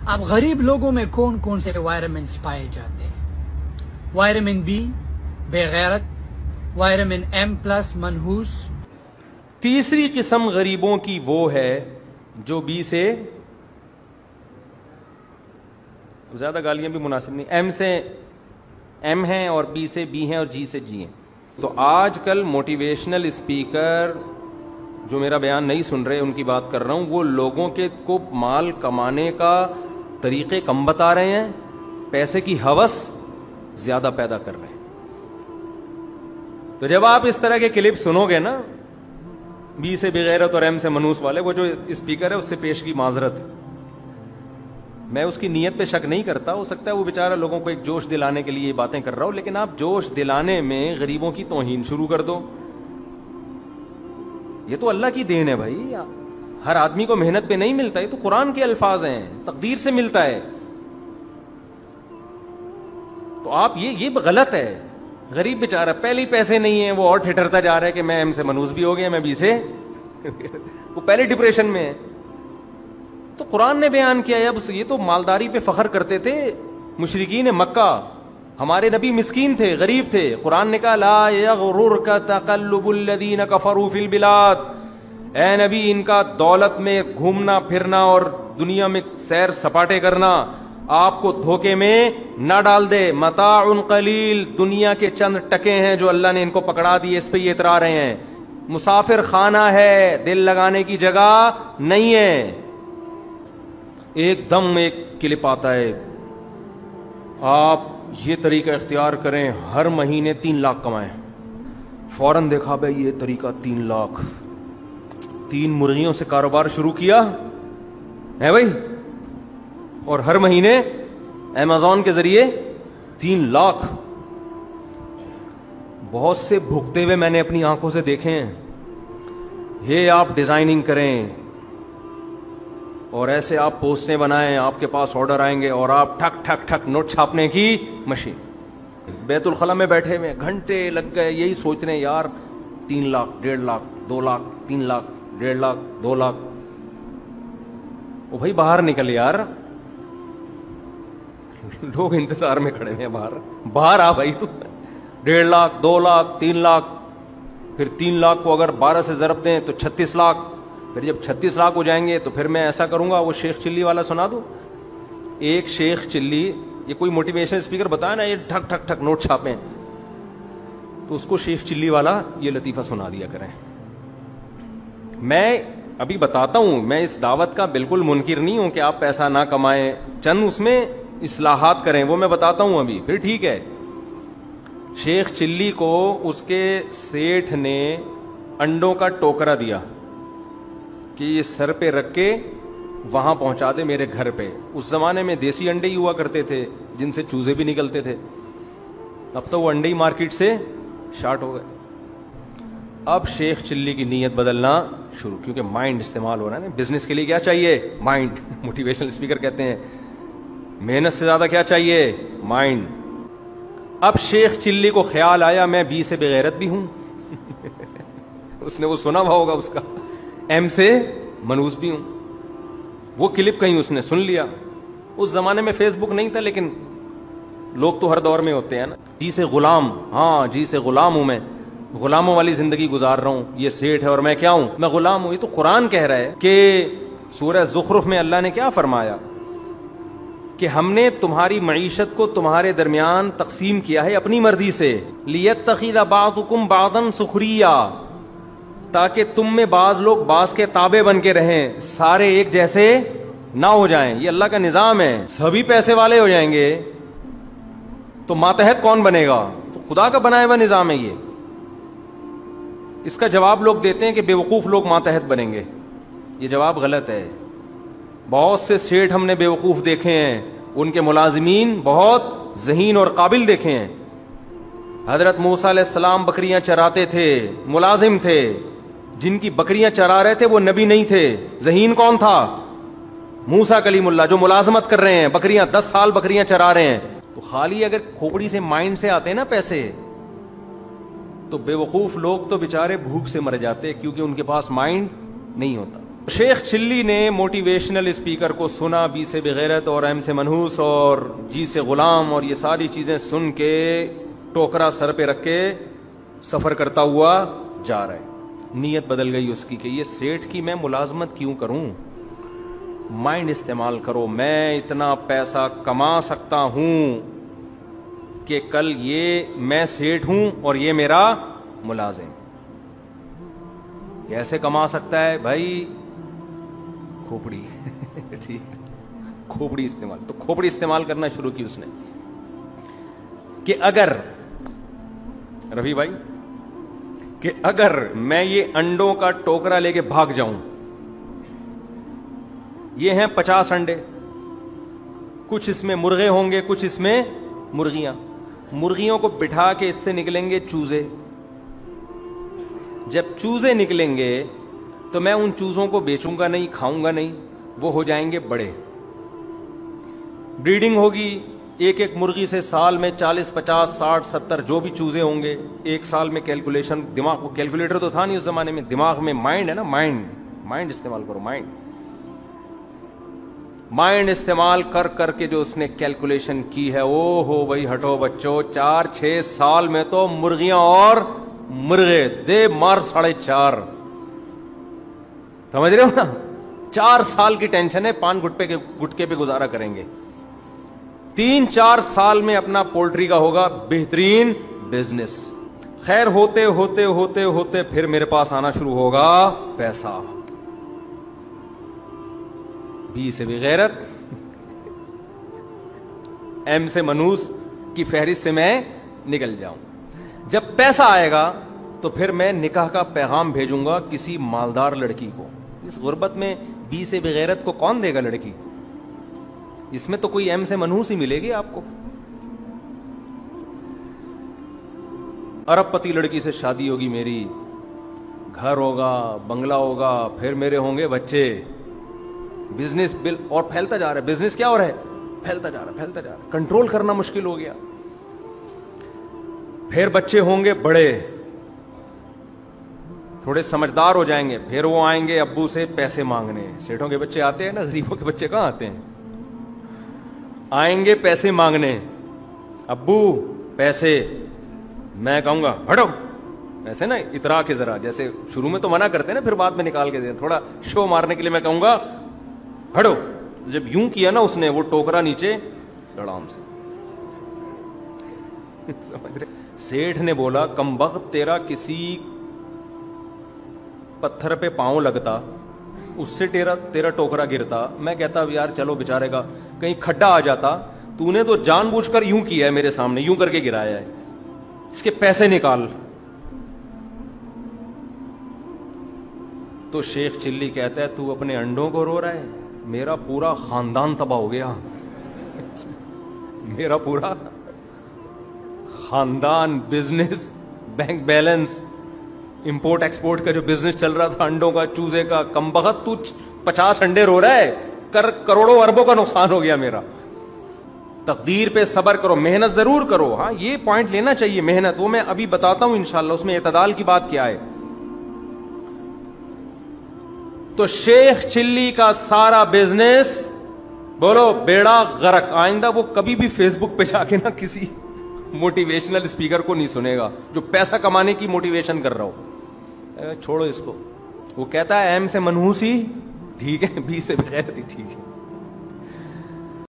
اب غریب لوگوں میں کون کون سے وائٹامنس پائے جاتے ہیں؟ وائٹامن بی بے غیرت، وائٹامن ایم پلس منحوس۔ تیسری قسم غریبوں کی وہ ہے جو بی سے، زیادہ گالیاں بھی مناسب نہیں، ایم سے ایم ہیں اور بی سے بی ہیں اور جی سے جی ہیں۔ تو آج کل موٹیویشنل اسپیکر جو میرا بیان نہیں سن رہے، ان کی بات کر رہا ہوں، وہ لوگوں کے کو مال کمانے کا طریقے کم بتا رہے ہیں، پیسے کی ہوس زیادہ پیدا کر رہے ہیں۔ تو جب آپ اس طرح کے کلپ سنو گے نا، بی سے بغیرت اور ایم سے منوس والے، وہ جو اسپیکر ہے اس سے پیش کی معذرت، میں اس کی نیت پہ شک نہیں کرتا، ہو سکتا ہے وہ بیچارہ لوگوں کو ایک جوش دلانے کے لیے یہ باتیں کر رہا ہو، لیکن آپ جوش دلانے میں غریبوں کی توہین شروع کر دو۔ یہ تو اللہ کی دین ہے بھائی، ہر آدمی کو محنت پہ نہیں ملتا، یہ تو قرآن کے الفاظ ہیں، تقدیر سے ملتا ہے۔ تو آپ یہ غلط ہے۔ غریب بیچارہ پہلے ہی پیسے نہیں ہیں، وہ اور ٹھٹرتا جا رہا ہے کہ میں ایم سے منوس بھی ہو گیا، میں بی سے وہ پہلے ڈپریشن میں ہے۔ تو قرآن نے بیان کیا ہے، اب یہ تو مالداری پہ فخر کرتے تھے مشرکین مکہ، ہمارے نبی مسکین تھے، غریب تھے۔ قرآن نے کہا لا یغررک تقلب الذین کفروا فی البلاد، اے نبی ان کا دولت میں گھومنا پھرنا اور دنیا میں سیر سپاٹے کرنا آپ کو دھوکے میں نہ ڈال دے۔ متاع قلیل، دنیا کے چند ٹکے ہیں جو اللہ نے ان کو پکڑا دیے، اس پہ یہ اترا رہے ہیں۔ مسافر خانہ ہے، دل لگانے کی جگہ نہیں ہے۔ ایک دم ایک کلپ آتا ہے، آپ یہ طریقہ اختیار کریں، ہر مہینے 3 لاکھ کمائیں۔ فوراً دیکھا بھائی یہ طریقہ 3 لاکھ، 3 مرغیوں سے کاروبار شروع کیا ہے بھائی، اور ہر مہینے ایمیزون کے ذریعے 3 لاکھ۔ بہت سے بھگتے ہوئے میں نے اپنی آنکھوں سے دیکھے ہیں۔ یہ آپ ڈیزائننگ کریں اور ایسے آپ پوسٹیں بنائیں، آپ کے پاس آرڈر آئیں گے اور آپ ٹھک ٹھک ٹھک نوٹ چھاپنے کی مشین۔ بیت الخلا میں بیٹھے ہوئے گھنٹے لگ گئے یہی سوچ رہے ہیں یار 3 لاکھ 1.5 لاکھ 2 لاکھ 3 لاکھ 1.5 لاکھ 2 لاکھ۔ وہ بھائی باہر نکل یار، لوگ انتظار میں کھڑے ہیں، باہر آ بھائی، تو 1.5 لاکھ 2 لاکھ 3 لاکھ، پھر 3 لاکھ کو اگر 12 سے ضرب دیں تو 36 لاکھ، پھر جب 36 لاکھ ہو جائیں گے تو پھر میں ایسا کروں گا، وہ شیخ چلی والا سنا دوں۔ ایک شیخ چلی، یہ کوئی موٹیویشن اسپیکر بتایا نا یہ ٹھک ٹھک ٹھک نوٹ چھاپیں، تو اس کو شیخ چلی والا یہ لطیفہ سنا دیا کریں۔ میں ابھی بتاتا ہوں، میں اس دعوت کا بالکل منکر نہیں ہوں کہ آپ پیسہ نہ کمائیں، چند اس میں اصلاحات کریں، وہ میں بتاتا ہوں ابھی، پھر ٹھیک ہے۔ شیخ چلی کو اس کے سیٹھ نے انڈوں کا ٹوکرا دیا کہ یہ سر پہ رکھ کے وہاں پہنچا دے میرے گھر پہ۔ اس زمانے میں دیسی انڈے ہی ہوا کرتے تھے جن سے چوزے بھی نکلتے تھے، اب تو وہ انڈے ہی مارکیٹ سے شارٹ ہو گئے۔ اب شیخ چلی کی نیت بدلنا شروع، کیونکہ مائنڈ استعمال ہو رہا ہے نا، بزنس کے لیے کیا چاہیے؟ مائنڈ۔ موٹیویشنل اسپیکر کہتے ہیں محنت سے زیادہ کیا چاہیے؟ مائنڈ۔ اب شیخ چلی کو خیال آیا میں بی سے بغیرت بھی ہوں اس نے وہ سنا ہوا ہوگا اس کا، ایم سے منوس بھی ہوں، وہ کلپ کہیں اس نے سن لیا۔ اس زمانے میں فیس بک نہیں تھا، لیکن لوگ تو ہر دور میں ہوتے ہیں نا۔ جی سے غلام، ہاں جی سے غلام ہوں، میں غلاموں والی زندگی گزار رہا ہوں، یہ سیٹھ ہے اور میں کیا ہوں؟ میں غلام ہوں۔ یہ تو قرآن کہہ رہا ہے کہ سورہ زخرف میں اللہ نے کیا فرمایا کہ ہم نے تمہاری معیشت کو تمہارے درمیان تقسیم کیا ہے اپنی مرضی سے، لیتخذ بعضکم بعضا سخریا، تاکہ تم میں بعض لوگ بعض کے تابع بن کے رہیں، سارے ایک جیسے نہ ہو جائیں۔ یہ اللہ کا نظام ہے، سبھی پیسے والے ہو جائیں گے تو ماتحت کون بنے گا؟ تو خدا کا بنایا ہوا نظام ہے یہ۔ اس کا جواب لوگ دیتے ہیں کہ بیوقوف لوگ ماتحت بنیں گے، یہ جواب غلط ہے۔ بہت سے سیٹھ ہم نے بیوقوف دیکھے ہیں، ان کے ملازمین بہت ذہین اور قابل دیکھے ہیں۔ حضرت موسیٰ علیہ السلام بکریاں چراتے تھے، ملازم تھے، جن کی بکریاں چرا رہے تھے وہ نبی نہیں تھے، ذہین کون تھا؟ موسیٰ کلیم اللہ، جو ملازمت کر رہے ہیں، بکریاں 10 سال بکریاں چرا رہے ہیں۔ تو خالی اگر کھوپڑی سے مائنڈ سے آتے ہیں نا پیسے، تو بے وقوف لوگ تو بےچارے بھوک سے مر جاتے، کیونکہ ان کے پاس مائنڈ نہیں ہوتا۔ شیخ چلی نے موٹیویشنل اسپیکر کو سنا، بی سے بغیرت اور ایم سے منحوس اور جی سے غلام اور یہ ساری چیزیں سن کے ٹوکرا سر پہ رکھ کے سفر کرتا ہوا جا رہا ہے. نیت بدل گئی اس کی کہ یہ سیٹھ کی میں ملازمت کیوں کروں. مائنڈ استعمال کرو. میں اتنا پیسہ کما سکتا ہوں کہ کل یہ میں سیٹھ ہوں اور یہ میرا ملازم. کیسے کما سکتا ہے بھائی؟ کھوپڑی. ٹھیک، کھوپڑی استعمال. تو کھوپڑی استعمال کرنا شروع کی اس نے کہ اگر رفیع بھائی کہ اگر میں یہ انڈوں کا ٹوکرا لے کے بھاگ جاؤں، یہ ہیں 50 انڈے، کچھ اس میں مرغے ہوں گے کچھ اس میں مرغیاں. مرغیوں کو بٹھا کے اس سے نکلیں گے چوزے. جب چوزے نکلیں گے تو میں ان چوزوں کو بیچوں گا نہیں، کھاؤں گا نہیں، وہ ہو جائیں گے بڑے. بریڈنگ ہوگی، ایک ایک مرغی سے سال میں 40 50 60 70 جو بھی چوزے ہوں گے ایک سال میں. کیلکولیشن دماغ کو، کیلکولیٹر تو تھا نہیں اس زمانے میں، دماغ میں مائنڈ ہے نا، مائنڈ استعمال کرو. مائنڈ استعمال کر کر کے جو اس نے کیلکولیشن کی ہے، او ہو بھائی ہٹو بچوں، 4-6 سال میں تو مرغیاں اور مرغے دے مار 4.5. سمجھ رہے ہو نا؟ 4 سال کی ٹینشن ہے، پان گٹکے پہ گزارا کریں گے. 3-4 سال میں اپنا پولٹری کا ہوگا بہترین بزنس. خیر ہوتے ہوتے ہوتے ہوتے پھر میرے پاس آنا شروع ہوگا پیسہ. بی سے بغیرت، ایم سے منحوس کی فہرست سے میں نکل جاؤں. جب پیسہ آئے گا تو پھر میں نکاح کا پیغام بھیجوں گا کسی مالدار لڑکی کو. اس غربت میں بی سے بغیرت کو کون دے گا لڑکی؟ اس میں تو کوئی ایم سے منحوس ہی ملے گی آپ کو. ارب پتی لڑکی سے شادی ہوگی میری، گھر ہوگا، بنگلہ ہوگا، پھر میرے ہوں گے بچے. بزنس بل اور پھیلتا جا رہا ہے. بزنس کیا ہو رہا ہے؟ پھیلتا جا رہا ہے. کنٹرول کرنا مشکل ہو گیا. پھر بچے ہوں گے بڑے، تھوڑے سمجھدار ہو جائیں گے، پھر وہ آئیں گے ابو سے پیسے مانگنے. سیٹھوں کے بچے آتے ہیں نا، غریبوں کے بچے کہاں آتے ہیں؟ آئیں گے پیسے مانگنے. ابو پیسے. میں کہوں گا ہٹو. ایسے نا اترا کے ذرا، جیسے شروع میں تو منع کرتے ہیں نا، پھر بعد میں نکال کے دیں، تھوڑا شو مارنے کے لیے میں کہوں گا ہٹو. جب یوں کیا نا اس نے، وہ ٹوکرا نیچے لڑام سے. سمجھ رہے؟ سیٹھ نے بولا کمبخت تیرا کسی پتھر پہ پاؤں لگتا، اس سے تیرا ٹوکرا گرتا. میں کہتا یار چلو بیچارے کا کہیں کھڈا آ جاتا. تو نے تو جان بوجھ کر یوں کیا ہے میرے سامنے، یوں کر کے گرایا ہے، اس کے پیسے نکال. تو شیخ چلی کہتا ہے تو اپنے انڈوں کو رو رہا ہے، میرا پورا خاندان تباہ ہو گیا. میرا پورا خاندان، business, bank balance, import export کا جو بزنس چل رہا تھا انڈوں کا، چوزے کا، کمبخت تو 50 انڈے رو رہا ہے، کروڑوں اربوں کا نقصان ہو گیا میرا. تقدیر پہ صبر کرو، محنت ضرور کرو. ہاں یہ پوائنٹ لینا چاہیے، محنت، وہ میں ابھی بتاتا ہوں انشاءاللہ اس میں اعتدال کی بات کیا ہے. تو شیخ چلی کا سارا بزنس بولو بیڑا غرق. آئندہ وہ کبھی بھی فیس بک پہ جا کے نا کسی موٹیویشنل اسپیکر کو نہیں سنے گا جو پیسہ کمانے کی موٹیویشن کر رہا ہو. چھوڑو اس کو. وہ کہتا ہے ایم سے منحوس ہی ٹھیک ہے، بی سے بغیرت ہی ٹھیک ہے.